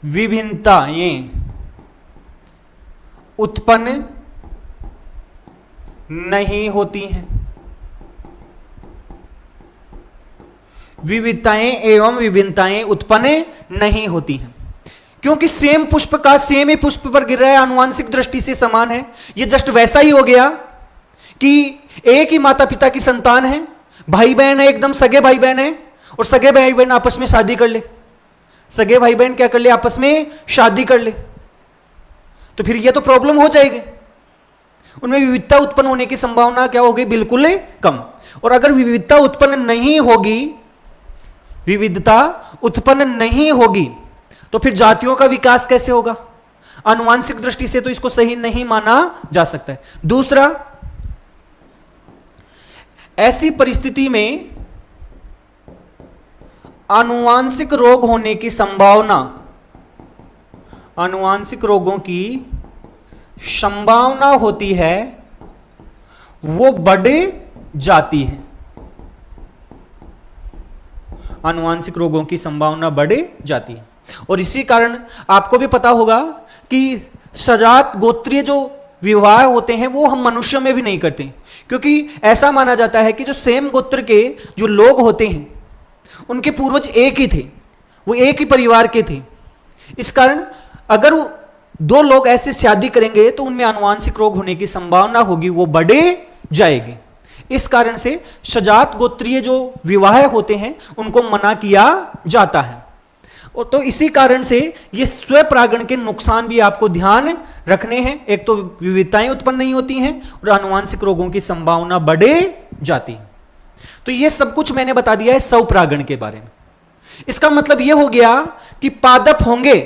विभिन्नताएं उत्पन्न नहीं होती हैं। विविधताएं एवं विभिन्नताएं उत्पन्न नहीं होती हैं क्योंकि सेम पुष्प का सेम ही पुष्प पर गिर रहा है, आनुवांशिक दृष्टि से समान है। यह जस्ट वैसा ही हो गया कि एक ही माता पिता की संतान है, भाई बहन है, एकदम सगे भाई बहन है, और सगे भाई बहन आपस में शादी कर ले। सगे भाई बहन क्या कर ले? आपस में शादी कर ले। तो फिर यह तो प्रॉब्लम हो जाएगी। उनमें विविधता उत्पन्न होने की संभावना क्या होगी? बिल्कुल कम। और अगर विविधता उत्पन्न नहीं होगी, विविधता उत्पन्न नहीं होगी तो फिर जातियों का विकास कैसे होगा? आनुवांशिक दृष्टि से तो इसको सही नहीं माना जा सकता है। दूसरा, ऐसी परिस्थिति में आनुवांशिक रोग होने की संभावना, आनुवांशिक रोगों की संभावना होती है, वो बढ़ जाती है। आनुवांशिक रोगों की संभावना बढ़ जाती है। और इसी कारण आपको भी पता होगा कि सजात गोत्रीय जो विवाह होते हैं वो हम मनुष्यों में भी नहीं करते, क्योंकि ऐसा माना जाता है कि जो सेम गोत्र के जो लोग होते हैं उनके पूर्वज एक ही थे, वो एक ही परिवार के थे। इस कारण अगर दो लोग ऐसे शादी करेंगे तो उनमें आनुवांशिक रोग होने की संभावना होगी, वो बढ़े जाएगी। इस कारण से सजात गोत्रीय जो विवाह होते हैं उनको मना किया जाता है। और तो इसी कारण से ये स्वपरागण के नुकसान भी आपको ध्यान रखने हैं। एक तो विविधताएं उत्पन्न नहीं होती हैं और आनुवांशिक रोगों की संभावना बढ़े जाती है। तो ये सब कुछ मैंने बता दिया है स्वपरागण के बारे में। इसका मतलब ये हो गया कि पादप होंगे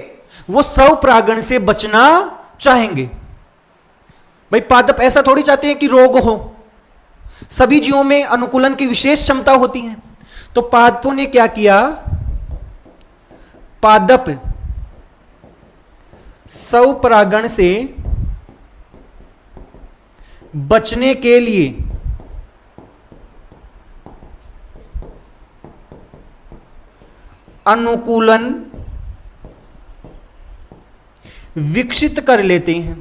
वो स्वपरागण से बचना चाहेंगे। भाई पादप ऐसा थोड़ी चाहते हैं कि रोग हो, सभी जीवों में अनुकूलन की विशेष क्षमता होती है। तो पादपों ने क्या किया? पादप स्वपरागण से बचने के लिए अनुकूलन विकसित कर लेते हैं।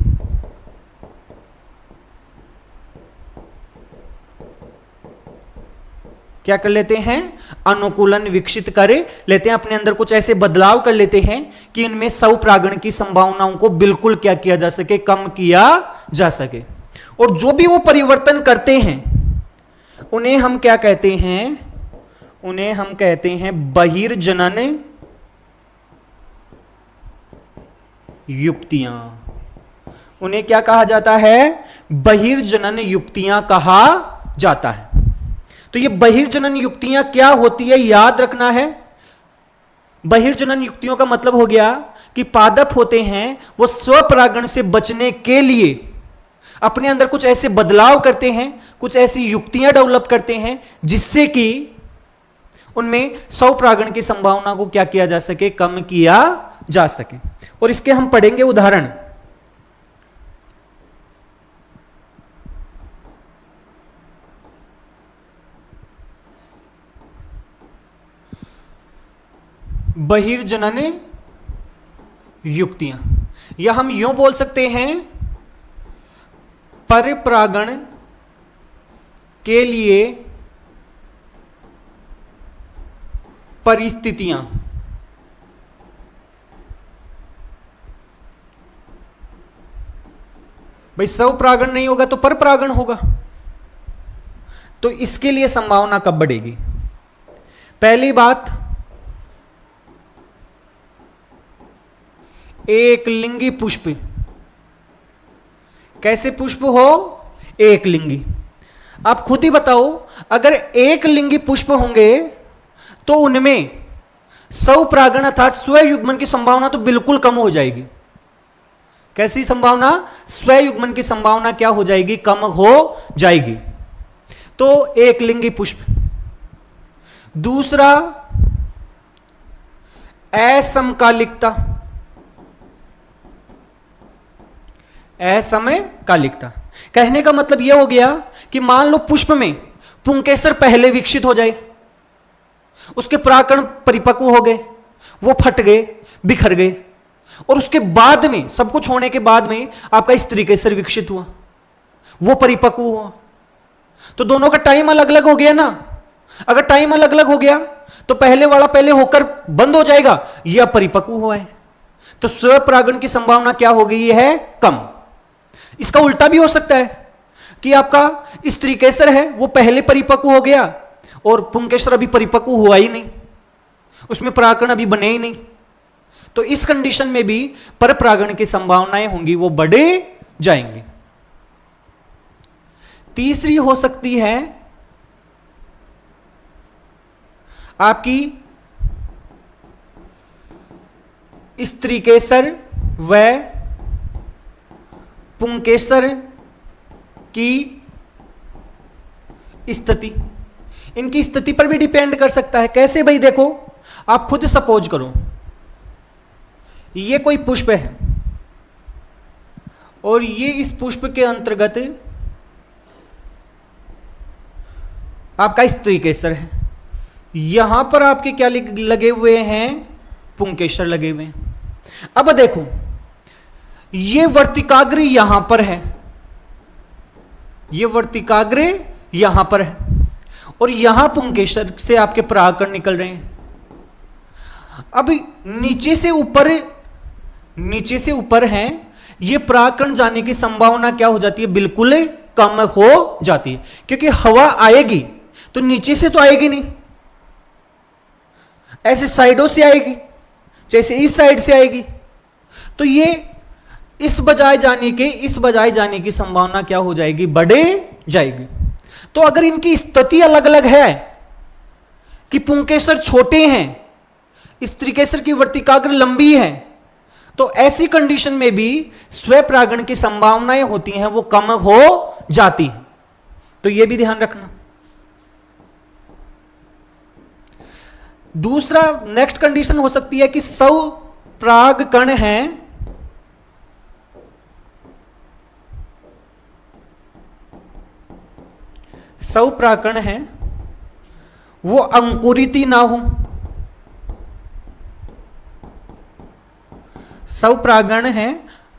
क्या कर लेते हैं? अनुकूलन विकसित कर लेते हैं। अपने अंदर कुछ ऐसे बदलाव कर लेते हैं कि इनमें स्वपरागण की संभावनाओं को बिल्कुल क्या किया जा सके? कम किया जा सके। और जो भी वो परिवर्तन करते हैं उन्हें हम क्या कहते हैं? उन्हें हम कहते हैं बहिर्जनन युक्तियां। उन्हें क्या कहा जाता है? बहिर्जनन युक्तियां कहा जाता है। तो ये बहिर्जनन युक्तियां क्या होती है, याद रखना है। बहिर्जनन युक्तियों का मतलब हो गया कि पादप होते हैं वो स्वपरागण से बचने के लिए अपने अंदर कुछ ऐसे बदलाव करते हैं, कुछ ऐसी युक्तियां डेवलप करते हैं जिससे कि उनमें स्वपरागण की संभावना को क्या किया जा सके? कम किया जा सके। और इसके हम पढ़ेंगे उदाहरण। बहिर्जनन युक्तियां, या हम यूं बोल सकते हैं परपरागण के लिए परिस्थितियां। भाई स्वपरागण नहीं होगा तो परपरागण होगा, तो इसके लिए संभावना कब बढ़ेगी? पहली बात, एक लिंगी पुष्प। कैसे पुष्प हो? एक लिंगी। आप खुद ही बताओ, अगर एक लिंगी पुष्प होंगे तो उनमें स्वपरागण अर्थात स्वयुग्मन की संभावना तो बिल्कुल कम हो जाएगी। कैसी संभावना? स्वयुग्मन की संभावना क्या हो जाएगी? कम हो जाएगी। तो एक लिंगी पुष्प। दूसरा असमकालिकता। असमकालिकता कहने का मतलब यह हो गया कि मान लो पुष्प में पुंकेसर पहले विकसित हो जाए, उसके परागकण परिपक्व हो गए, वो फट गए, बिखर गए, और उसके बाद में सब कुछ होने के बाद में आपका स्त्री केसर विकसित हुआ, वो परिपक्व हुआ, तो दोनों का टाइम अलग अलग हो गया ना। अगर टाइम अलग अलग हो गया तो पहले वाला पहले होकर बंद हो जाएगा, यह परिपक्व हुआ है, तो स्वपरागण की संभावना क्या हो गई है? कम। इसका उल्टा भी हो सकता है कि आपका स्त्री केसर है वो पहले परिपक्व हो गया और पुंकेसर अभी परिपक्व हुआ ही नहीं, उसमें परागकण अभी बने ही नहीं, तो इस कंडीशन में भी परपरागण की संभावनाएं होंगी वो बढ़े जाएंगी। तीसरी हो सकती है आपकी स्त्री केसर व पुंकेसर की स्थिति। इनकी स्थिति पर भी डिपेंड कर सकता है। कैसे भाई? देखो, आप खुद सपोज करो ये कोई पुष्प है और ये इस पुष्प के अंतर्गत आपका स्त्री केसर है, यहां पर आपके क्या लगे हुए हैं? पुंकेसर लगे हुए हैं। अब देखो, ये वर्तिकाग्र यहां पर है, ये वर्तिकाग्र यहां पर है, और यहां पुंकेसर से आपके परागकण निकल रहे हैं। अब नीचे से ऊपर है, ये परागकण जाने की संभावना क्या हो जाती है? बिल्कुल कम हो जाती है, क्योंकि हवा आएगी तो नीचे से तो आएगी नहीं, ऐसे साइडों से आएगी, जैसे इस साइड से आएगी, तो ये इस बजाय जाने की संभावना क्या हो जाएगी? बढ़े जाएगी। तो अगर इनकी स्थिति अलग अलग है कि पुंकेसर छोटे हैं, स्त्री केसर की वर्तिकाग्र लंबी है, तो ऐसी कंडीशन में भी स्वपरागण की संभावनाएं होती हैं वो कम हो जाती हैं, तो यह भी ध्यान रखना। दूसरा नेक्स्ट कंडीशन हो सकती है कि स्वपरागकण हैं स्वपरागकण हैं वो अंकुरित ही ना हो।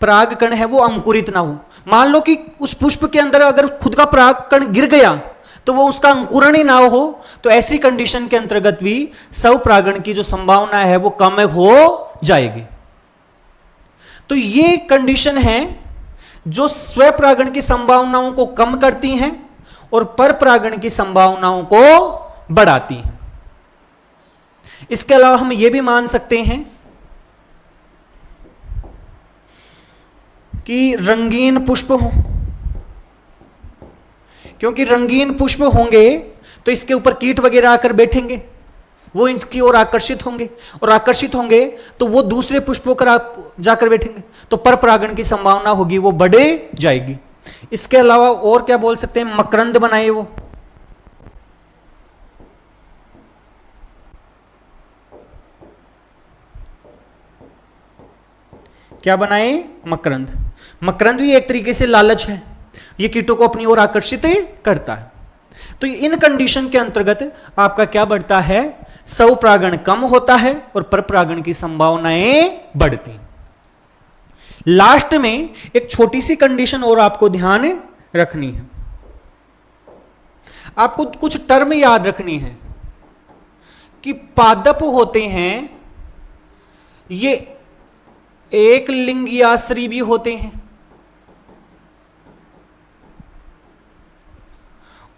परागकण है वो अंकुरित ना हो। मान लो कि उस पुष्प के अंदर अगर खुद का परागकण गिर गया तो वो उसका अंकुरण ही ना हो, तो ऐसी कंडीशन के अंतर्गत भी स्वपरागण की जो संभावना है वो कम हो जाएगी। तो ये कंडीशन है जो स्वपरागण की संभावनाओं को कम करती हैं और परपरागण की संभावनाओं को बढ़ाती हैं। इसके अलावा हम यह भी मान सकते हैं कि रंगीन पुष्प हो, क्योंकि रंगीन पुष्प होंगे तो इसके ऊपर कीट वगैरह आकर बैठेंगे, वो इसकी ओर आकर्षित होंगे, और आकर्षित होंगे तो वो दूसरे पुष्पों पर जाकर बैठेंगे, तो परपरागण की संभावना होगी वो बढ़े जाएगी। इसके अलावा और क्या बोल सकते हैं? मकरंद बनाए वो, क्या बनाए? मकरंद। मकरंद भी एक तरीके से लालच है, ये कीटों को अपनी ओर आकर्षित करता है। तो इन कंडीशन के अंतर्गत आपका क्या बढ़ता है? स्वपरागण कम होता है और परपरागण की संभावनाएं बढ़ती हैं। लास्ट में एक छोटी सी कंडीशन और आपको ध्यान रखनी है, आपको कुछ टर्म याद रखनी है कि पादप होते हैं ये एक लिंगियाश्री भी होते हैं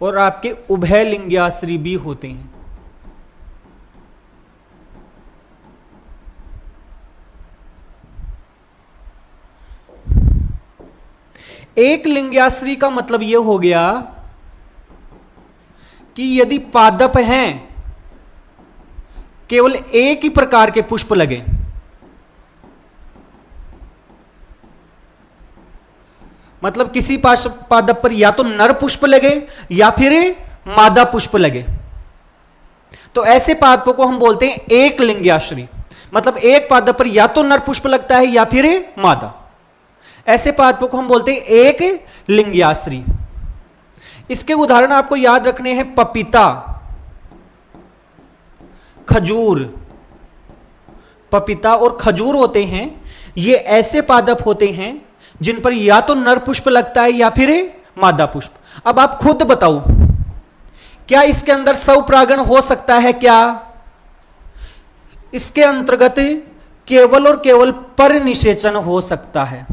और आपके उभय लिंगियाश्री भी होते हैं। एक लिंगियाश्री का मतलब यह हो गया कि यदि पादप हैं, केवल एक ही प्रकार के पुष्प लगे, मतलब किसी पादप पर या तो नर पुष्प लगे या फिर मादा पुष्प लगे, तो ऐसे पादपों को हम बोलते हैं एक लिंग्याश्री। मतलब एक पादप पर या तो नर पुष्प लगता है या फिर मादा, ऐसे पादपों को हम बोलते हैं एक लिंग्याश्री। इसके उदाहरण आपको याद रखने हैं, पपीता, खजूर। पपीता और खजूर होते हैं, ये ऐसे पादप होते हैं जिन पर या तो नर पुष्प लगता है या फिर मादा पुष्प। अब आप खुद बताओ, क्या इसके अंदर स्वपरागण हो सकता है? क्या इसके अंतर्गत केवल और केवल परनिषेचन हो सकता है?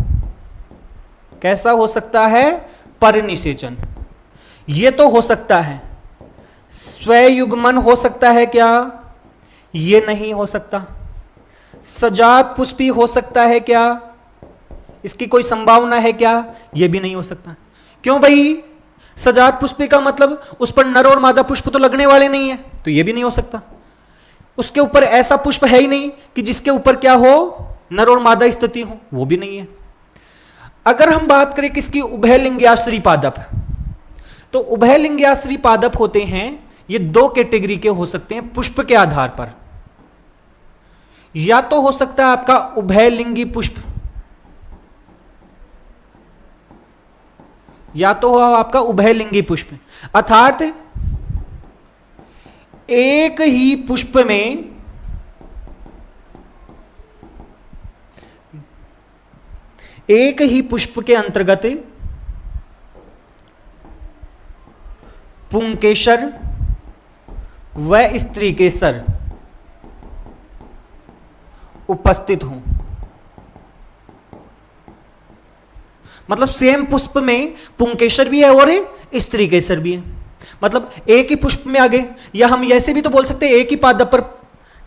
कैसा हो सकता है? परनिषेचन। यह तो हो सकता है। स्वयुग्मन हो सकता है क्या? यह नहीं हो सकता। सजात पुष्पी हो सकता है क्या? इसकी कोई संभावना है क्या? यह भी नहीं हो सकता। क्यों भाई? सजात पुष्पी का मतलब उस पर नर और मादा पुष्प तो लगने वाले नहीं है, तो यह भी नहीं हो सकता। उसके ऊपर ऐसा पुष्प है ही नहीं कि जिसके ऊपर क्या हो, नर और मादा स्थिति हो, वो भी नहीं है। अगर हम बात करें किसकी, उभयलिंग्याश्री पादप, तो उभयलिंग्याश्री पादप होते हैं, ये दो कैटेगरी के हो सकते हैं पुष्प के आधार पर। या तो हो सकता है आपका उभयलिंगी पुष्प, या तो हो आपका उभयलिंगी पुष्प, अर्थात एक ही पुष्प में एक ही पुष्प के अंतर्गत पुंकेसर व स्त्री केसर उपस्थित हों। मतलब सेम पुष्प में पुंकेसर भी है और स्त्री केसर भी है, मतलब एक ही पुष्प में आ गए। या हम ऐसे भी तो बोल सकते हैं एक ही पादप पर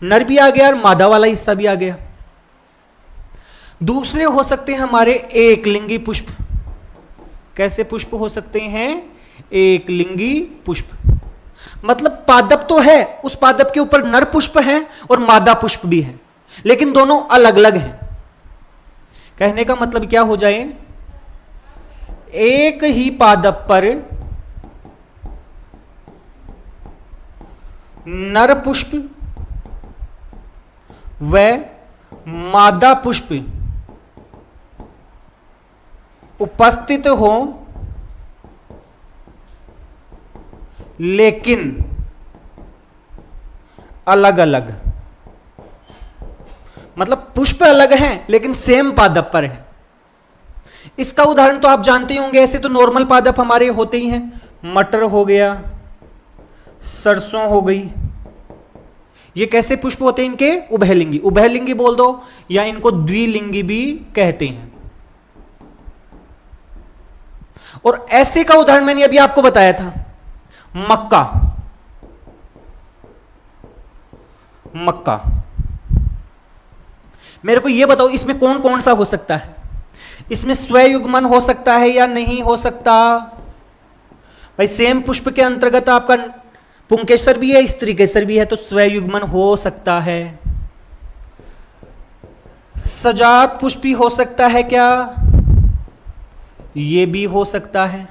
नर भी आ गया और मादा वाला हिस्सा भी आ गया। दूसरे हो सकते हैं हमारे एक लिंगी पुष्प। कैसे पुष्प हो सकते हैं? एक लिंगी पुष्प। मतलब पादप तो है, उस पादप के ऊपर नर पुष्प है और मादा पुष्प भी है, लेकिन दोनों अलग अलग हैं। कहने का मतलब क्या हो जाए, एक ही पादप पर नर पुष्प व मादा पुष्प उपस्थित हो, लेकिन अलग अलग। मतलब पुष्प अलग हैं लेकिन सेम पादप पर है। इसका उदाहरण तो आप जानते ही होंगे, ऐसे तो नॉर्मल पादप हमारे होते ही हैं। मटर हो गया, सरसों हो गई, ये कैसे पुष्प होते हैं इनके? उभयलिंगी। उभयलिंगी बोल दो या इनको द्विलिंगी भी कहते हैं। और ऐसे का उदाहरण मैंने अभी आपको बताया था, मक्का। मक्का, मेरे को यह बताओ इसमें कौन कौन सा हो सकता है? इसमें स्वयुग्मन हो सकता है या नहीं हो सकता? भाई सेम पुष्प के अंतर्गत आपका पुंकेसर भी है, स्त्री केसर भी है, तो स्वयुग्मन हो सकता है। सजात पुष्पी हो सकता है क्या? यह भी हो सकता है।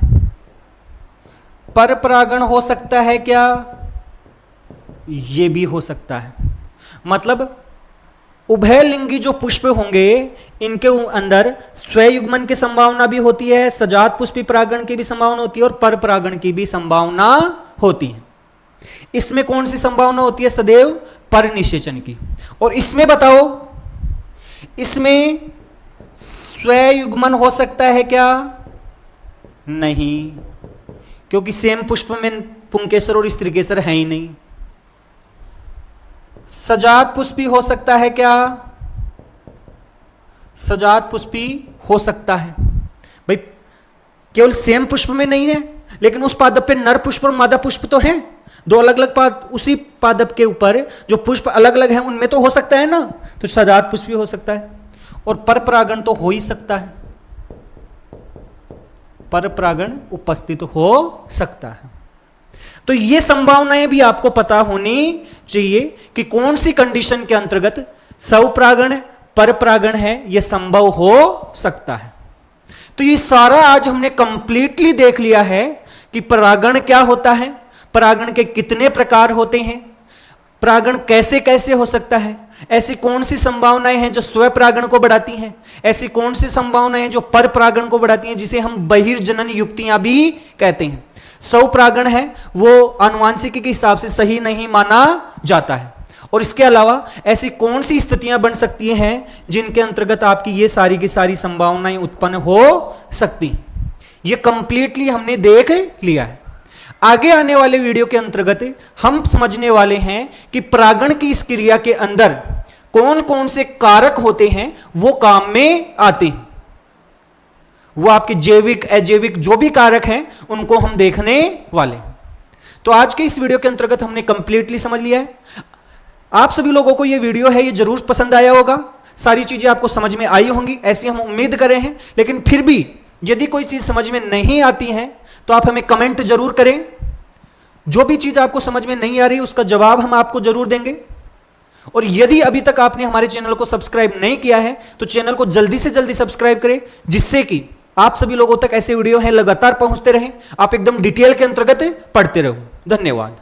परपरागण हो सकता है क्या? यह भी हो सकता है। मतलब उभयलिंगी जो पुष्प होंगे इनके अंदर स्वयुग्मन की संभावना भी होती है, सजात पुष्पी परागण की भी संभावना होती है और परपरागण की भी संभावना होती है। इसमें कौन सी संभावना होती है? सदैव परनिषेचन की। और इसमें बताओ, इसमें स्वयुग्मन हो सकता है क्या? नहीं, क्योंकि सेम पुष्प में पुंकेसर और स्त्री केसर है ही नहीं। सजात पुष्पी हो सकता है क्या? सजात पुष्पी हो सकता है। भाई केवल सेम पुष्प में नहीं है, लेकिन उस पादप पे नर पुष्प और मादा पुष्प तो हैं। दो अलग अलग उसी पादप के ऊपर जो पुष्प अलग अलग हैं उनमें तो हो सकता है ना, तो सजात पुष्पी हो सकता है। और परपरागण तो हो ही सकता है, परपरागण उपस्थित हो सकता है। तो ये संभावनाएं भी आपको पता होनी चाहिए कि कौन सी कंडीशन के अंतर्गत स्वपरागण परपरागण है, यह संभव हो सकता है। तो ये सारा आज हमने कंप्लीटली देख लिया है कि परागण क्या होता है, परागण के कितने प्रकार होते हैं, परागण कैसे कैसे हो सकता है, ऐसी कौन सी संभावनाएं हैं जो स्वपरागण को बढ़ाती हैं, ऐसी कौन सी संभावनाएं हैं जो पर परागण को बढ़ाती हैं, जिसे हम बहिर्जनन युक्तियां भी कहते हैं। स्वपरागण है वो आनुवांशिकी के हिसाब से सही नहीं माना जाता है। और इसके अलावा ऐसी कौन सी स्थितियां बन सकती हैं जिनके अंतर्गत आपकी ये सारी की सारी संभावनाएं उत्पन्न हो सकती हैं, ये कंप्लीटली हमने देख लिया है। आगे आने वाले वीडियो के अंतर्गत हम समझने वाले हैं कि परागण की इस क्रिया के अंदर कौन कौन से कारक होते हैं वो काम में आते हैं, वो आपके जैविक अजैविक जो भी कारक हैं उनको हम देखने वाले हैं। तो आज के इस वीडियो के अंतर्गत हमने कंप्लीटली समझ लिया है। आप सभी लोगों को ये वीडियो है ये जरूर पसंद आया होगा, सारी चीजें आपको समझ में आई होंगी ऐसी हम उम्मीद कर रहे हैं। लेकिन फिर भी यदि कोई चीज समझ में नहीं आती है तो आप हमें कमेंट जरूर करें। जो भी चीज आपको समझ में नहीं आ रही उसका जवाब हम आपको जरूर देंगे। और यदि अभी तक आपने हमारे चैनल को सब्सक्राइब नहीं किया है तो चैनल को जल्दी से जल्दी सब्सक्राइब करें, जिससे कि आप सभी लोगों तक ऐसे वीडियो हैं लगातार पहुंचते रहें, आप एकदम डिटेल के अंतर्गत पढ़ते रहो। धन्यवाद।